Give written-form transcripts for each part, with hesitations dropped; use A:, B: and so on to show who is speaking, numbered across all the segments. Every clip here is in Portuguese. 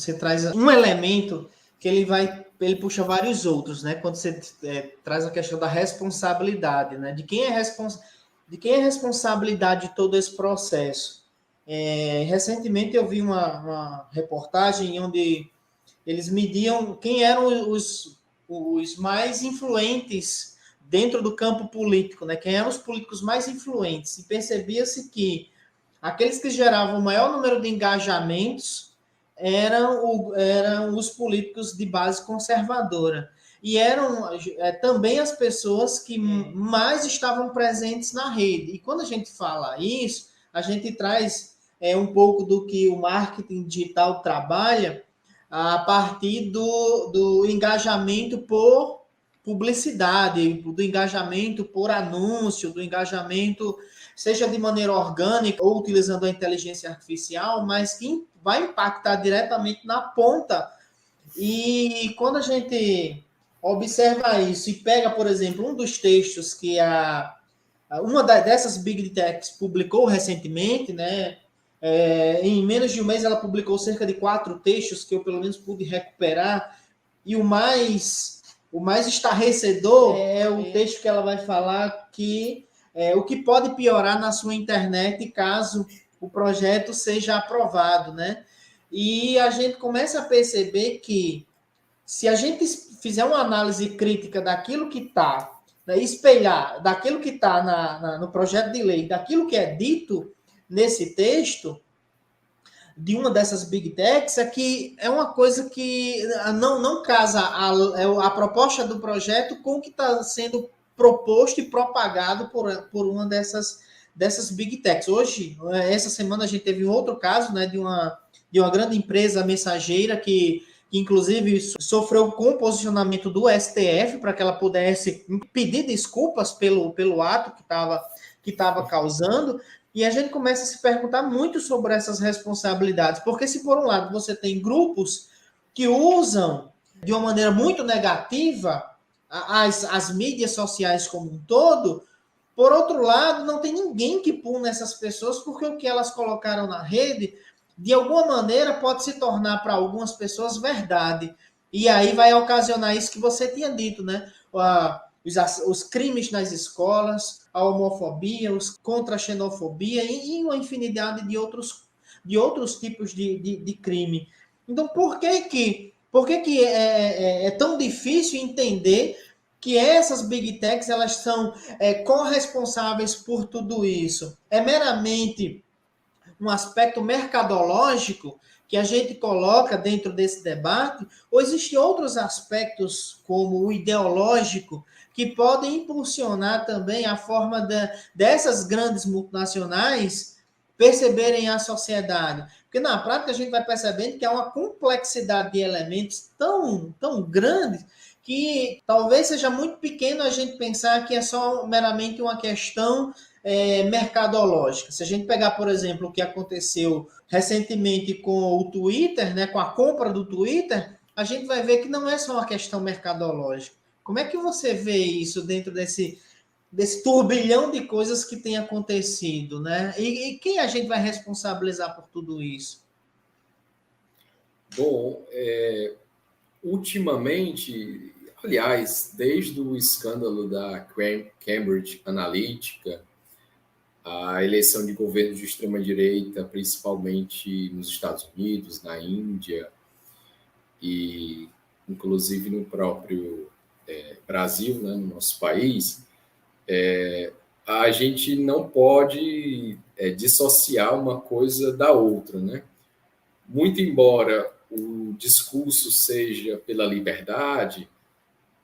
A: você traz um elemento que ele puxa vários outros, né? Quando você traz a questão da responsabilidade, né? De quem é responsabilidade de todo esse processo. Recentemente eu vi uma reportagem onde eles mediam quem eram os mais influentes dentro do campo político, né? Quem eram os políticos mais influentes. E percebia-se que aqueles que geravam o maior número de engajamentos eram os políticos de base conservadora. E eram também as pessoas que mais estavam presentes na rede. E quando a gente fala isso, a gente traz um pouco do que o marketing digital trabalha a partir do engajamento por publicidade, do engajamento por anúncio, do engajamento, seja de maneira orgânica ou utilizando a inteligência artificial, mas que vai impactar diretamente na ponta. E quando a gente observa isso e pega, por exemplo, um dos textos que uma dessas Big Techs publicou recentemente, né? Em menos de um mês ela publicou cerca de 4 textos que eu pelo menos pude recuperar, e o mais estarrecedor é o texto que ela vai falar que o que pode piorar na sua internet caso o projeto seja aprovado, né? E a gente começa a perceber que se a gente fizer uma análise crítica daquilo que está, né, espelhar daquilo que está no projeto de lei, daquilo que é dito nesse texto, de uma dessas Big Techs, é que é uma coisa que não casa a proposta do projeto com o que está sendo proposto e propagado por uma dessas Big Techs. Hoje, essa semana, a gente teve um outro caso, né, de uma grande empresa mensageira que inclusive sofreu com o posicionamento do STF para que ela pudesse pedir desculpas pelo ato que estava causando. E a gente começa a se perguntar muito sobre essas responsabilidades, porque se por um lado você tem grupos que usam de uma maneira muito negativa as mídias sociais como um todo, por outro lado, não tem ninguém que pune essas pessoas, porque o que elas colocaram na rede, de alguma maneira, pode se tornar para algumas pessoas verdade. E aí vai ocasionar isso que você tinha dito, né? Os crimes nas escolas, a homofobia, os contra a xenofobia e uma infinidade de outros tipos de crime. Então, por que é tão difícil entender que essas Big Techs elas são corresponsáveis por tudo isso? É meramente um aspecto mercadológico que a gente coloca dentro desse debate, ou existem outros aspectos, como o ideológico, que podem impulsionar também a forma dessas grandes multinacionais perceberem a sociedade? Porque na prática a gente vai percebendo que há uma complexidade de elementos tão grande que talvez seja muito pequeno a gente pensar que é só meramente uma questão mercadológica. Se a gente pegar, por exemplo, o que aconteceu recentemente com o Twitter, né, com a compra do Twitter, a gente vai ver que não é só uma questão mercadológica. Como é que você vê isso dentro desse turbilhão de coisas que tem acontecido, né? E quem a gente vai responsabilizar por tudo isso?
B: Bom, ultimamente, aliás, desde o escândalo da Cambridge Analytica, a eleição de governos de extrema-direita, principalmente nos Estados Unidos, na Índia e, inclusive, no próprio Brasil, né, no nosso país, a gente não pode dissociar uma coisa da outra, né? Muito embora o discurso seja pela liberdade,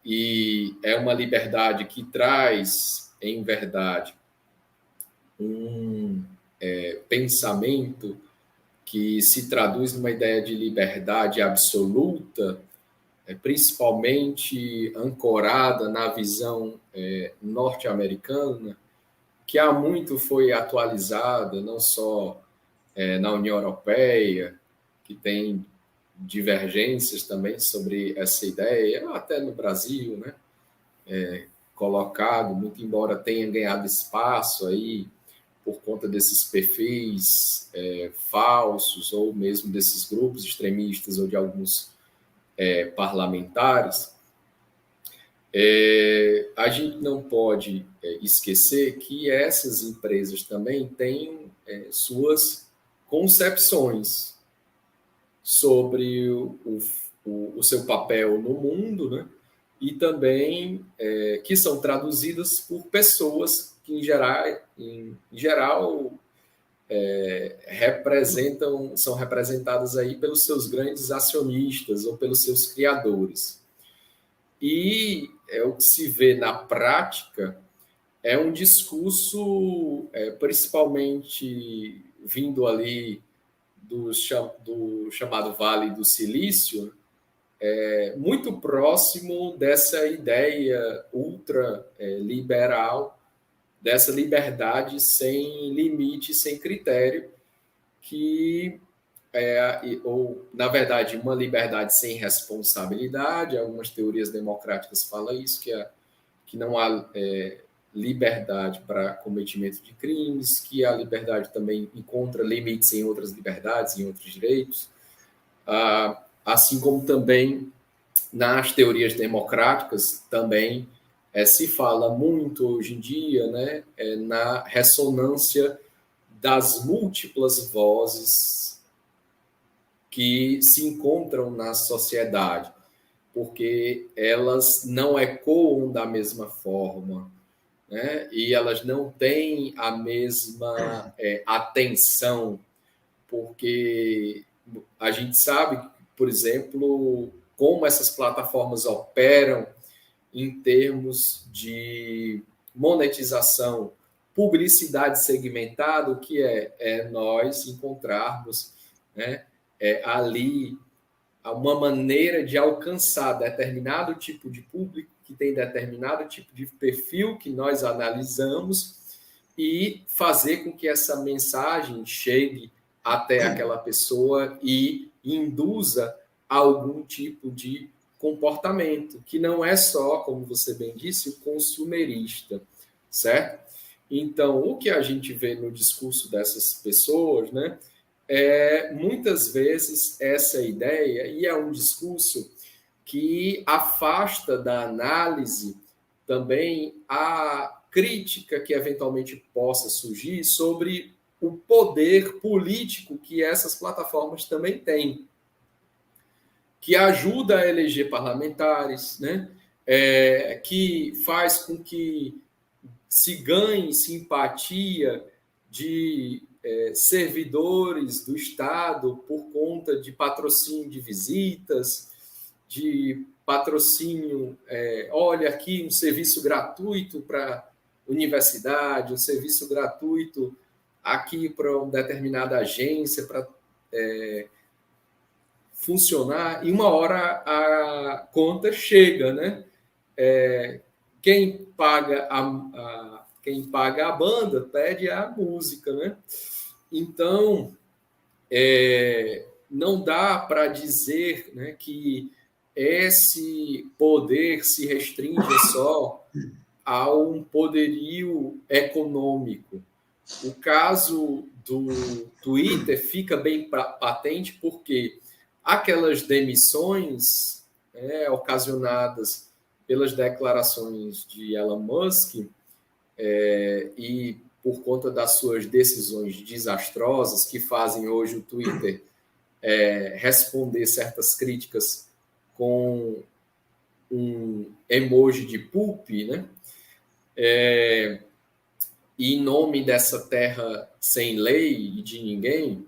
B: e é uma liberdade que traz, em verdade, um pensamento que se traduz numa ideia de liberdade absoluta, principalmente ancorada na visão norte-americana, que há muito foi atualizada, não só na União Europeia, que tem divergências também sobre essa ideia, até no Brasil, né? Colocado, muito embora tenha ganhado espaço aí por conta desses perfis falsos, ou mesmo desses grupos extremistas ou de alguns parlamentares, a gente não pode esquecer que essas empresas também têm suas concepções sobre o seu papel no mundo, né? E também que são traduzidas por pessoas que, em geral são representadas aí pelos seus grandes acionistas ou pelos seus criadores. E o que se vê na prática é um discurso, principalmente vindo ali do chamado Vale do Silício, muito próximo dessa ideia ultraliberal, dessa liberdade sem limite, sem critério, ou, na verdade, uma liberdade sem responsabilidade. Algumas teorias democráticas falam isso, que não há liberdade para cometimento de crimes, que a liberdade também encontra limites em outras liberdades, em outros direitos, assim como também nas teorias democráticas também se fala muito hoje em dia, né, na ressonância das múltiplas vozes que se encontram na sociedade, porque elas não ecoam da mesma forma, né? E elas não têm a mesma atenção, porque a gente sabe, por exemplo, como essas plataformas operam em termos de monetização, publicidade segmentada, o que é nós encontrarmos, né, ali uma maneira de alcançar determinado tipo de público, que tem determinado tipo de perfil que nós analisamos, e fazer com que essa mensagem chegue até aquela pessoa e induza algum tipo de comportamento, que não é só, como você bem disse, o consumerista, certo? Então, o que a gente vê no discurso dessas pessoas, né, muitas vezes essa ideia, e é um discurso que afasta da análise também a crítica que eventualmente possa surgir sobre o poder político que essas plataformas também têm, que ajuda a eleger parlamentares, né? Que faz com que se ganhe simpatia de servidores do Estado por conta de patrocínio de visitas, de patrocínio, olha aqui um serviço gratuito para universidade, um serviço gratuito aqui para uma determinada agência para funcionar, e uma hora a conta chega, né? Quem paga a banda pede a música, né? Então, não dá para dizer, né, que esse poder se restringe só a um poderio econômico. O caso do Twitter fica bem patente porque aquelas demissões ocasionadas pelas declarações de Elon Musk e por conta das suas decisões desastrosas que fazem hoje o Twitter responder certas críticas com um emoji de poop, né? E em nome dessa terra sem lei e de ninguém,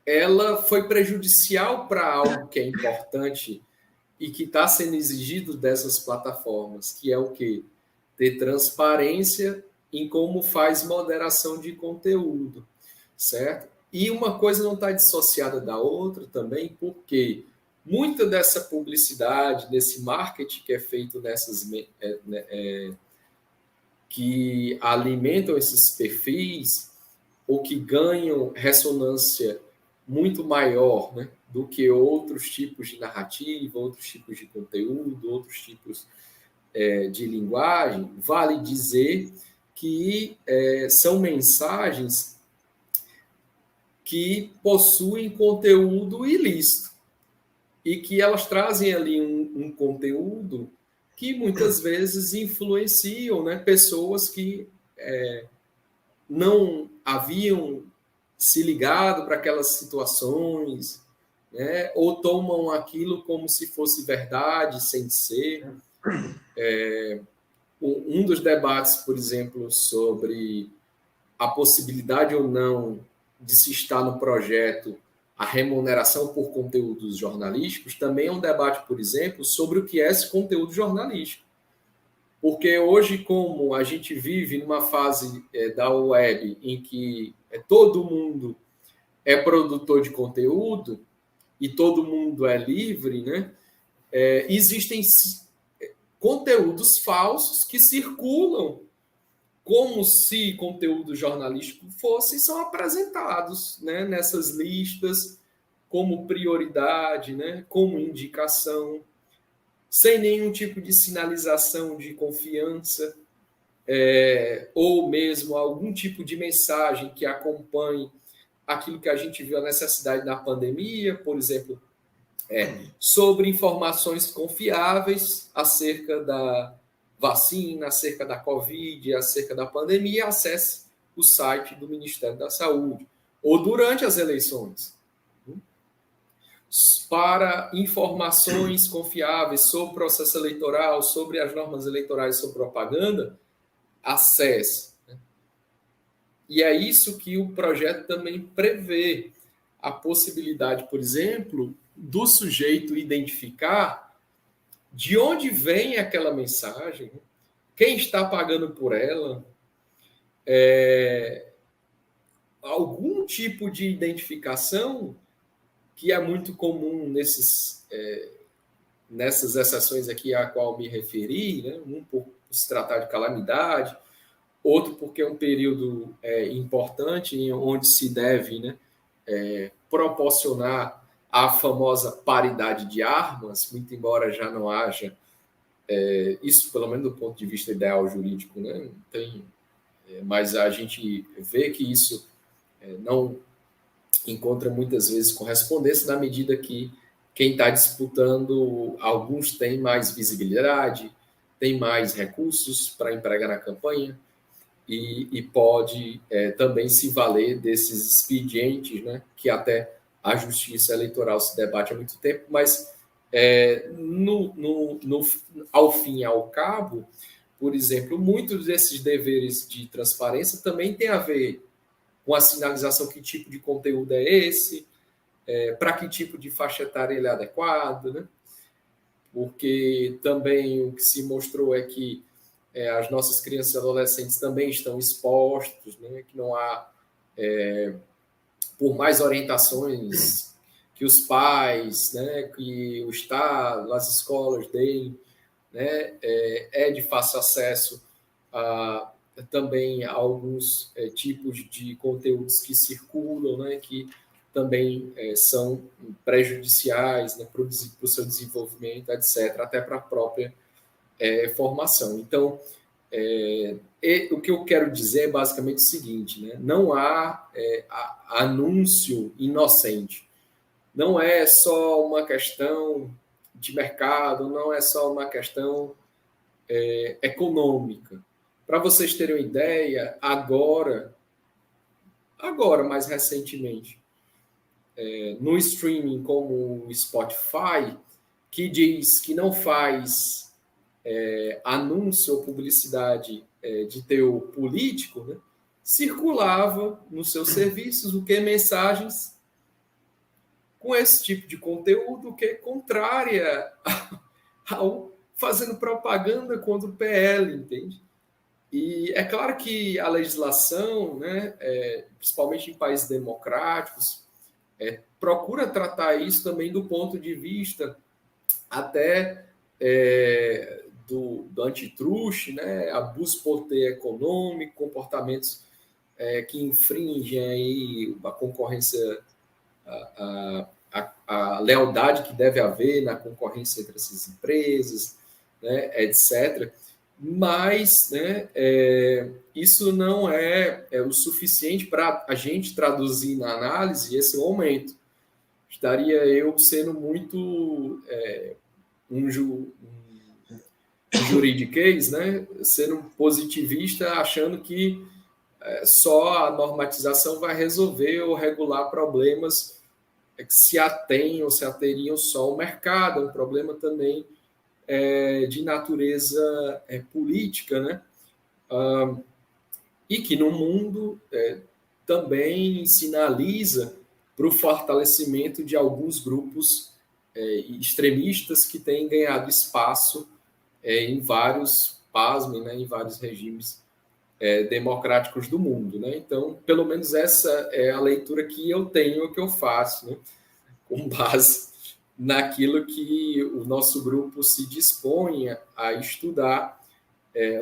B: ela foi prejudicial para algo que é importante e que está sendo exigido dessas plataformas, que é o quê? Ter transparência em como faz moderação de conteúdo, certo? E uma coisa não está dissociada da outra também, porque muita dessa publicidade, desse marketing que é feito nessas que alimentam esses perfis ou que ganham ressonância muito maior, né, do que outros tipos de narrativa, outros tipos de conteúdo, outros tipos de linguagem, vale dizer que são mensagens que possuem conteúdo ilícito e que elas trazem ali um conteúdo que muitas vezes influenciam, né, pessoas que não haviam se ligado para aquelas situações, né, ou tomam aquilo como se fosse verdade, sem ser. Um dos debates, por exemplo, sobre a possibilidade ou não de se estar no projeto a remuneração por conteúdos jornalísticos, também é um debate, por exemplo, sobre o que é esse conteúdo jornalístico. Porque hoje, como a gente vive numa fase da web em que todo mundo é produtor de conteúdo e todo mundo é livre, né? Existem conteúdos falsos que circulam como se conteúdo jornalístico fosse, são apresentados, né, nessas listas como prioridade, né, como indicação, sem nenhum tipo de sinalização de confiança, ou mesmo algum tipo de mensagem que acompanhe aquilo que a gente viu a necessidade na pandemia, por exemplo, sobre informações confiáveis acerca da vacina, acerca da Covid, acerca da pandemia, acesse o site do Ministério da Saúde. Ou durante as eleições. Para informações confiáveis sobre o processo eleitoral, sobre as normas eleitorais, sobre propaganda, acesse. E é isso que o projeto também prevê. A possibilidade, por exemplo, do sujeito identificar de onde vem aquela mensagem, quem está pagando por ela, algum tipo de identificação que é muito comum nessas exceções aqui a qual me referi, né? Um por se tratar de calamidade, outro porque é um período importante onde se deve, né, proporcionar a famosa paridade de armas, muito embora já não haja isso, pelo menos do ponto de vista ideal jurídico, né, não tem, mas a gente vê que isso não encontra muitas vezes correspondência na medida que quem está disputando, alguns têm mais visibilidade, tem mais recursos para empregar na campanha e pode também se valer desses expedientes, né, que até a justiça eleitoral se debate há muito tempo, mas ao fim e ao cabo, por exemplo, muitos desses deveres de transparência também têm a ver com a sinalização que tipo de conteúdo é esse, para que tipo de faixa etária ele é adequado, né? Porque também o que se mostrou é que as nossas crianças e adolescentes também estão expostos, né? Que não há, por mais orientações que os pais, né, que o Estado, as escolas deem, né, de fácil acesso a também alguns tipos de conteúdos que circulam, né, que também são prejudiciais, né, para o seu desenvolvimento, etc., até para a própria formação. Então, o que eu quero dizer é basicamente o seguinte, né, não há anúncio inocente. Não é só uma questão de mercado, não é só uma questão econômica. Para vocês terem uma ideia, agora, mais recentemente, no streaming como o Spotify, que diz que não faz anúncio ou publicidade de teor político, né, circulava nos seus serviços o que mensagens com esse tipo de conteúdo que é contrária ao fazendo propaganda contra o PL, entende? E é claro que a legislação, né, principalmente em países democráticos, procura tratar isso também do ponto de vista até do antitruste, né, abuso de poder econômico, comportamentos que infringem aí a concorrência, a lealdade que deve haver na concorrência entre essas empresas, né, etc. mas, né, isso não é o suficiente para a gente traduzir na análise esse momento. Estaria eu sendo muito um juridiquês, né, sendo positivista, achando que só a normatização vai resolver ou regular problemas que se atêm ou se ateriam só ao mercado, um problema também de natureza política, né? E que no mundo também sinaliza para o fortalecimento de alguns grupos extremistas que têm ganhado espaço em vários, pasmem, né, em vários regimes democráticos do mundo. Né? Então, pelo menos essa é a leitura que eu tenho, que eu faço, né? Com base naquilo que o nosso grupo se dispõe a estudar.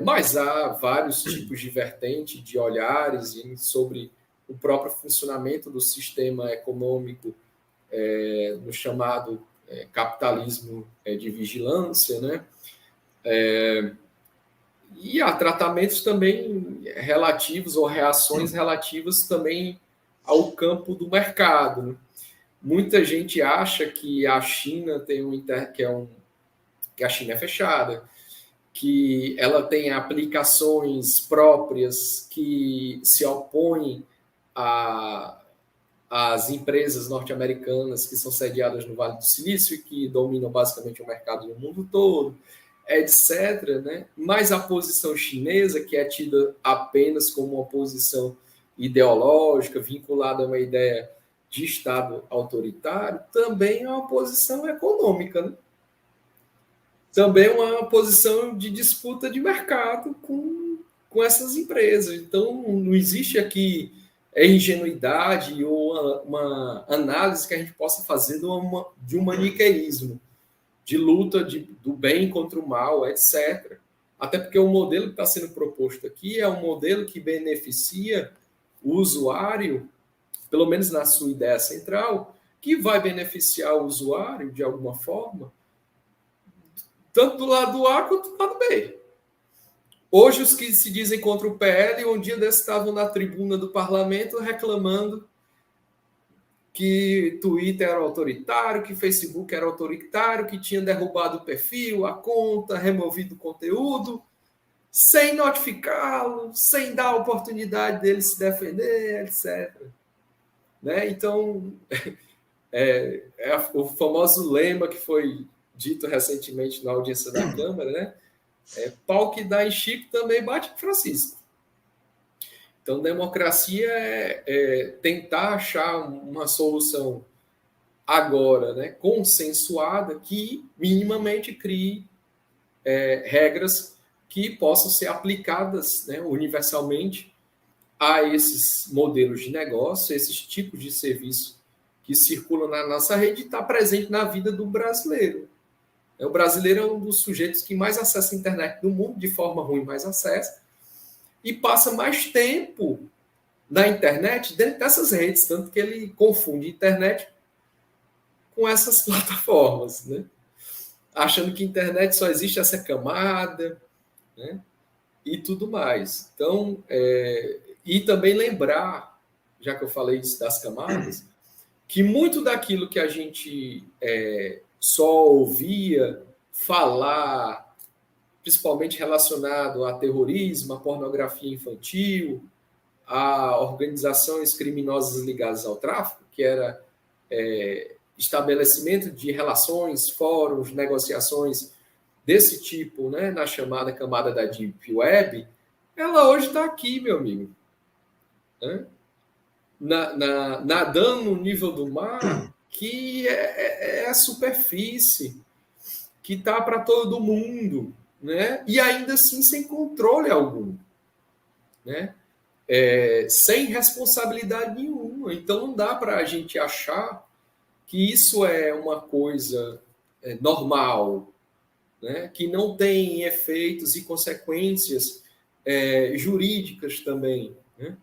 B: Mas há vários tipos de vertente, de olhares sobre o próprio funcionamento do sistema econômico no chamado capitalismo de vigilância, né? E há tratamentos também relativos ou reações relativas também ao campo do mercado. Né? Muita gente acha que a China tem que a China é fechada, que ela tem aplicações próprias que se opõem às empresas norte-americanas que são sediadas no Vale do Silício e que dominam basicamente o mercado no mundo todo, etc. Né? Mas a posição chinesa, que é tida apenas como uma posição ideológica, vinculada a uma ideia de Estado autoritário, também é uma posição econômica, né? Também uma posição de disputa de mercado com essas empresas. Então, não existe aqui ingenuidade ou uma análise que a gente possa fazer de um maniqueísmo, de luta do bem contra o mal, etc. Até porque o modelo que está sendo proposto aqui é um modelo que beneficia o usuário, pelo menos na sua ideia central, que vai beneficiar o usuário de alguma forma, tanto do lado A quanto do lado B. Hoje, os que se dizem contra o PL, um dia desses estavam na tribuna do parlamento reclamando que Twitter era autoritário, que Facebook era autoritário, que tinha derrubado o perfil, a conta, removido o conteúdo, sem notificá-lo, sem dar a oportunidade dele se defender, etc. Né? Então, o famoso lema que foi dito recentemente na audiência da Câmara, né? Pau que dá em Chico também bate em Francisco. Então, democracia é tentar achar uma solução agora, né, consensuada, que minimamente crie regras que possam ser aplicadas, né, universalmente a esses modelos de negócio, esses tipos de serviço que circulam na nossa rede e está presente na vida do brasileiro. O brasileiro é um dos sujeitos que mais acessa a internet do mundo, de forma ruim, mais acessa, e passa mais tempo na internet dentro dessas redes, tanto que ele confunde internet com essas plataformas, né? Achando que internet só existe essa camada, né? E tudo mais. Então, e também lembrar, já que eu falei isso das camadas, que muito daquilo que a gente só ouvia falar, principalmente relacionado a terrorismo, a pornografia infantil, a organizações criminosas ligadas ao tráfico, que era estabelecimento de relações, fóruns, negociações desse tipo, né, na chamada camada da Deep Web, ela hoje está aqui, meu amigo. Né? Nadando no nível do mar, que é a superfície, que está para todo mundo, né? E ainda assim sem controle algum, né? Sem responsabilidade nenhuma. Então não dá para a gente achar que isso é uma coisa normal, né? Que não tem efeitos e consequências jurídicas também, né?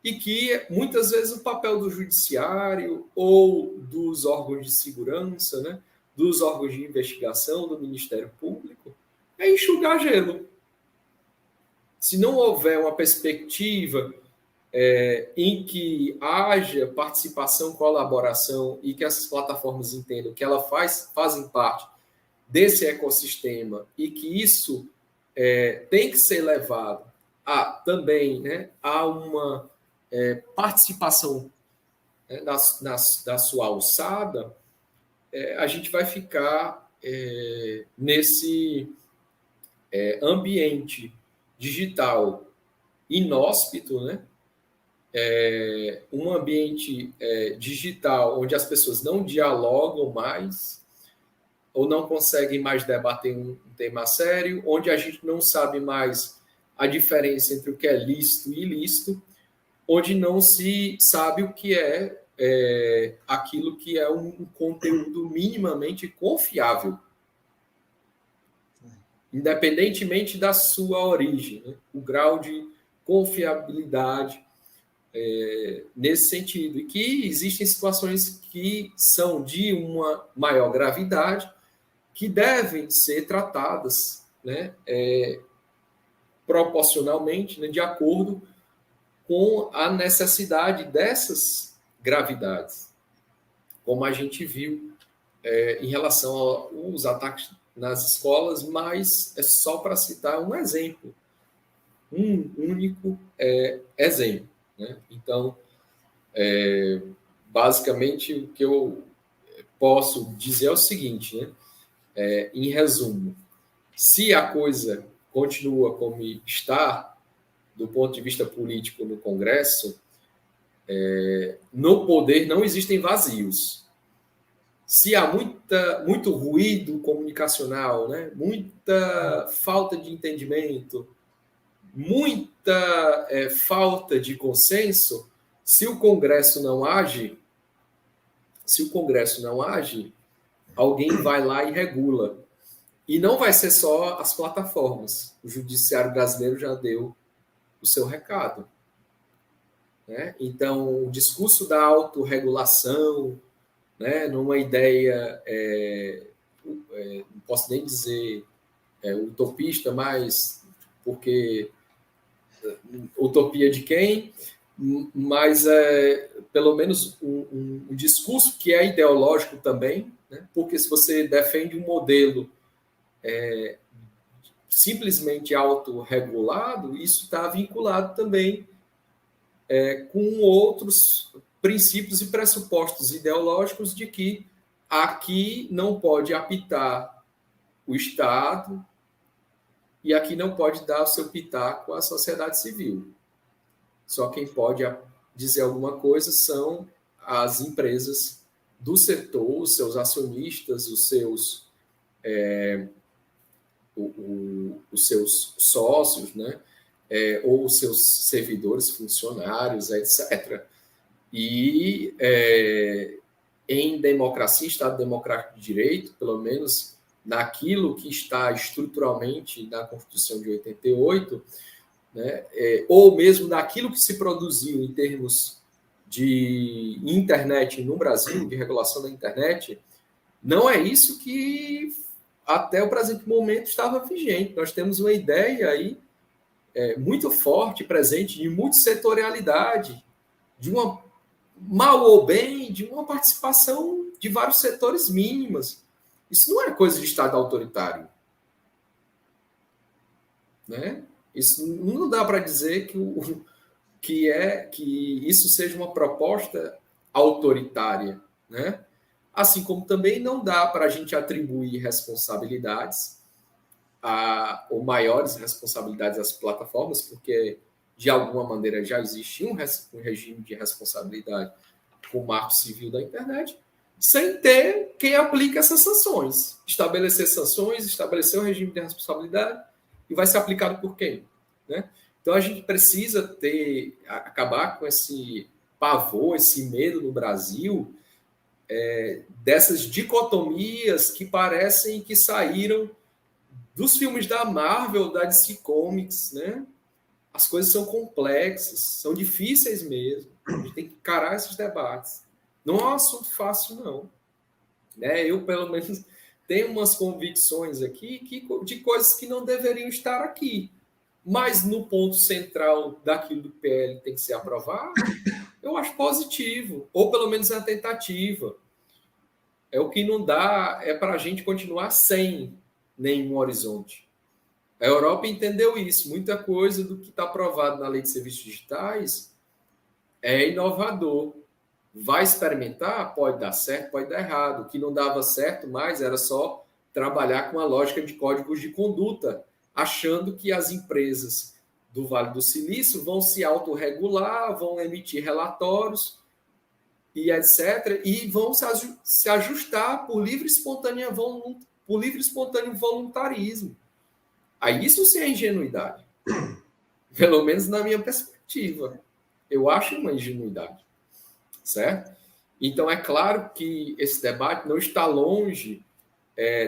B: E que muitas vezes o papel do judiciário ou dos órgãos de segurança, né? Dos órgãos de investigação, do Ministério Público, é enxugar gelo, se não houver uma perspectiva em que haja participação, colaboração e que essas plataformas entendam que elas fazem parte desse ecossistema e que isso tem que ser levado também, né, a uma participação, né, da sua alçada, a gente vai ficar nesse ambiente digital inóspito, né? Um ambiente digital onde as pessoas não dialogam mais ou não conseguem mais debater um tema sério, onde a gente não sabe mais a diferença entre o que é lícito e ilícito, onde não se sabe o que é aquilo que é um conteúdo minimamente confiável, independentemente da sua origem, né? O grau de confiabilidade nesse sentido, e que existem situações que são de uma maior gravidade, que devem ser tratadas, né, proporcionalmente, né, de acordo com a necessidade dessas gravidades, como a gente viu em relação aos ataques nas escolas, mas é só para citar um exemplo, um único exemplo, né? Então, basicamente, o que eu posso dizer é o seguinte, né? Em resumo, se a coisa continua como está, do ponto de vista político no Congresso, no poder não existem vazios. Se há muito ruído comunicacional, né? Muita falta de entendimento, muita falta de consenso, se o Congresso não age, alguém vai lá e regula. E não vai ser só as plataformas. O Judiciário brasileiro já deu o seu recado, né? Então, o discurso da autorregulação, né, numa ideia, não posso nem dizer utopista, mas porque utopia de quem? Mas pelo menos um discurso que é ideológico também, né? Porque se você defende um modelo simplesmente autorregulado, isso está vinculado também com outros princípios e pressupostos ideológicos de que aqui não pode apitar o Estado e aqui não pode dar o seu pitaco à sociedade civil. Só quem pode dizer alguma coisa são as empresas do setor, os seus acionistas, os seus sócios, né? Ou os seus servidores, funcionários, etc. E em democracia, Estado democrático de direito, pelo menos naquilo que está estruturalmente na Constituição de 88, né, ou mesmo naquilo que se produziu em termos de internet no Brasil, de regulação da internet, não é isso que até o presente momento estava vigente. Nós temos uma ideia aí muito forte, presente, de multissetorialidade, de uma, mal ou bem, de uma participação de vários setores mínimas. Isso não é coisa de Estado autoritário, né? Isso não dá para dizer que isso seja uma proposta autoritária, né? Assim como também não dá para a gente atribuir responsabilidades ou maiores responsabilidades às plataformas, porque de alguma maneira já existia um regime de responsabilidade com o Marco Civil da internet, sem ter quem aplique essas sanções. Estabelecer sanções, estabelecer um regime de responsabilidade, e vai ser aplicado por quem? Né? Então a gente precisa acabar com esse pavor, esse medo no Brasil, dessas dicotomias que parecem que saíram dos filmes da Marvel, da DC Comics, né? As coisas são complexas, são difíceis mesmo. A gente tem que encarar esses debates. Não é um assunto fácil, não. Né? Eu, pelo menos, tenho umas convicções aqui de coisas que não deveriam estar aqui. mas no ponto central daquilo do PL tem que ser aprovado, eu acho positivo, ou pelo menos a tentativa. O que não dá é para a gente continuar sem nenhum horizonte. A Europa entendeu isso. Muita coisa do que está aprovado na Lei de Serviços Digitais é inovador. Vai experimentar? Pode dar certo, pode dar errado. O que não dava certo mais era só trabalhar com a lógica de códigos de conduta, achando que as empresas do Vale do Silício vão se autorregular, vão emitir relatórios e etc., e vão se ajustar por livre e espontâneo voluntarismo. Aí isso sim é ingenuidade. Pelo menos na minha perspectiva. Eu acho uma ingenuidade. Certo? Então, é claro que esse debate não está longe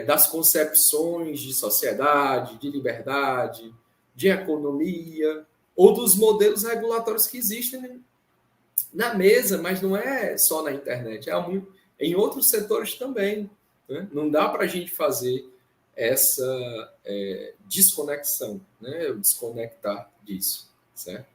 B: das concepções de sociedade, de liberdade, de economia, ou dos modelos regulatórios que existem na mesa, mas não é só na internet, em outros setores também. Né? Não dá para a gente fazer essa desconexão, né? Desconectar disso, certo?